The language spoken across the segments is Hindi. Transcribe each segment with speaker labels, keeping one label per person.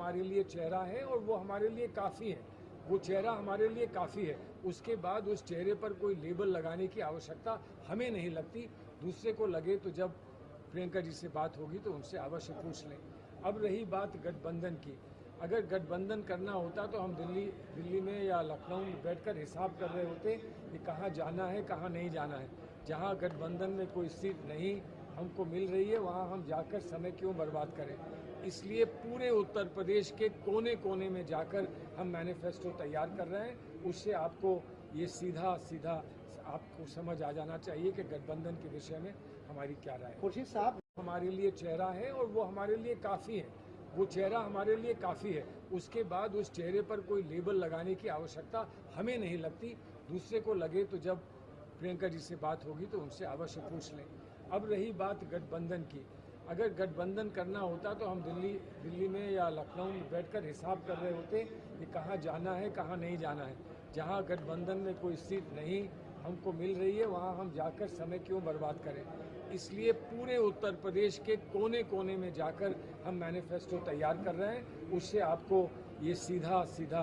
Speaker 1: हमारे लिए चेहरा है और वो हमारे लिए काफ़ी है। वो चेहरा हमारे लिए काफ़ी है। उसके बाद उस चेहरे पर कोई लेबल लगाने की आवश्यकता हमें नहीं लगती। दूसरे को लगे तो जब प्रियंका जी से बात होगी तो उनसे अवश्य पूछ लें। अब रही बात गठबंधन की, अगर गठबंधन करना होता तो हम दिल्ली में या लखनऊ में बैठकर हिसाब कर रहे होते कि कहाँ जाना है कहाँ नहीं जाना है। जहाँ गठबंधन में कोई सीट नहीं हमको मिल रही है वहाँ हम जाकर समय क्यों बर्बाद करें। इसलिए पूरे उत्तर प्रदेश के कोने कोने में जाकर हम मैनिफेस्टो तैयार कर रहे हैं। उससे आपको ये सीधा आपको समझ आ जाना चाहिए कि गठबंधन के विषय में हमारी क्या राय है।
Speaker 2: खुर्शीद साहब,
Speaker 1: हमारे लिए चेहरा है और वो हमारे लिए काफ़ी है। वो चेहरा हमारे लिए काफ़ी है। उसके बाद उस चेहरे पर कोई लेबल लगाने की आवश्यकता हमें नहीं लगती। दूसरे को लगे तो जब प्रियंका जी से बात होगी तो उनसे अवश्य पूछ लें। अब रही बात गठबंधन की, अगर गठबंधन करना होता तो हम दिल्ली में या लखनऊ में बैठकर हिसाब कर रहे होते कि कहाँ जाना है कहाँ नहीं जाना है। जहाँ गठबंधन में कोई सीट नहीं हमको मिल रही है वहाँ हम जाकर समय क्यों बर्बाद करें। इसलिए पूरे उत्तर प्रदेश के कोने कोने में जाकर हम मैनिफेस्टो तैयार कर रहे हैं। उससे आपको ये सीधा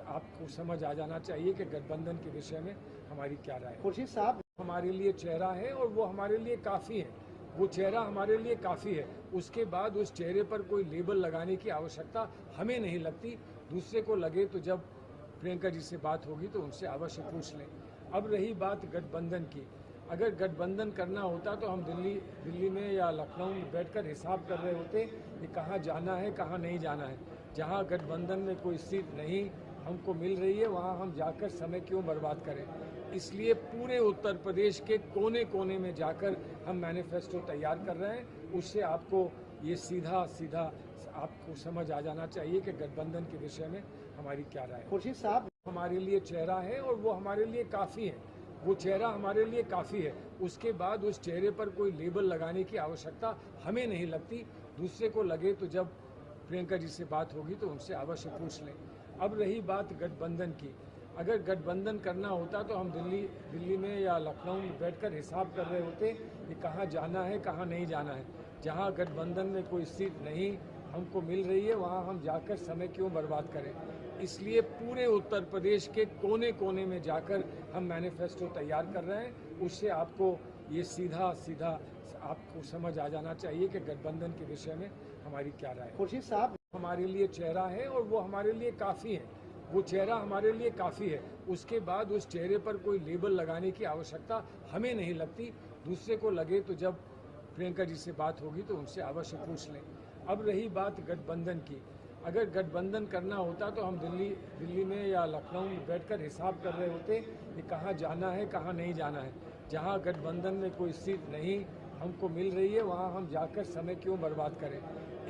Speaker 1: आपको समझ आ जाना चाहिए कि गठबंधन के विषय में हमारी क्या राय है।
Speaker 2: खुर्शीद साहब,
Speaker 1: हमारे लिए चेहरा है और वो हमारे लिए काफ़ी है। वो चेहरा हमारे लिए काफ़ी है। उसके बाद उस चेहरे पर कोई लेबल लगाने की आवश्यकता हमें नहीं लगती। दूसरे को लगे तो जब प्रियंका जी से बात होगी तो उनसे अवश्य पूछ लें। अब रही बात गठबंधन की, अगर गठबंधन करना होता तो हम दिल्ली में या लखनऊ में बैठकर हिसाब कर रहे होते कि कहाँ जाना है कहाँ नहीं जाना है। जहाँ गठबंधन में कोई सीट नहीं हमको मिल रही है वहाँ हम जाकर समय क्यों बर्बाद करें। इसलिए पूरे उत्तर प्रदेश के कोने कोने में जाकर हम मैनिफेस्टो तैयार कर रहे हैं। उससे आपको ये सीधा आपको समझ आ जाना चाहिए कि गठबंधन के विषय में हमारी क्या राय है।
Speaker 2: खुर्शीद साहब,
Speaker 1: हमारे लिए चेहरा है और वो हमारे लिए काफ़ी है। वो चेहरा हमारे लिए काफ़ी है। उसके बाद उस चेहरे पर कोई लेबल लगाने की आवश्यकता हमें नहीं लगती। दूसरे को लगे तो जब प्रियंका जी से बात होगी तो उनसे अवश्य पूछ लें। अब रही बात गठबंधन की, अगर गठबंधन करना होता तो हम दिल्ली में या लखनऊ में बैठकर हिसाब कर रहे होते कि कहाँ जाना है कहाँ नहीं जाना है। जहाँ गठबंधन में कोई सीट नहीं हमको मिल रही है वहाँ हम जाकर समय क्यों बर्बाद करें। इसलिए पूरे उत्तर प्रदेश के कोने कोने में जाकर हम मैनिफेस्टो तैयार कर रहे हैं। उससे आपको ये सीधा आपको समझ आ जाना चाहिए कि गठबंधन के विषय में हमारी क्या राय है।
Speaker 2: खुर्शीद साहब,
Speaker 1: हमारे लिए चेहरा है और वो हमारे लिए काफ़ी है। वो चेहरा हमारे लिए काफ़ी है। उसके बाद उस चेहरे पर कोई लेबल लगाने की आवश्यकता हमें नहीं लगती। दूसरे को लगे तो जब प्रियंका जी से बात होगी तो उनसे अवश्य पूछ लें। अब रही बात गठबंधन की, अगर गठबंधन करना होता तो हम दिल्ली में या लखनऊ में बैठकर हिसाब कर रहे होते कि कहाँ जाना है कहाँ नहीं जाना है। जहाँ गठबंधन में कोई सीट नहीं हमको मिल रही है वहाँ हम जाकर समय क्यों बर्बाद करें।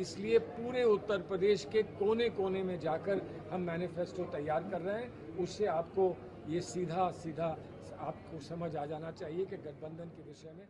Speaker 1: इसलिए पूरे उत्तर प्रदेश के कोने कोने में जाकर हम मैनिफेस्टो तैयार कर रहे हैं। उससे आपको ये सीधा आपको समझ आ जाना चाहिए कि गठबंधन के विषय में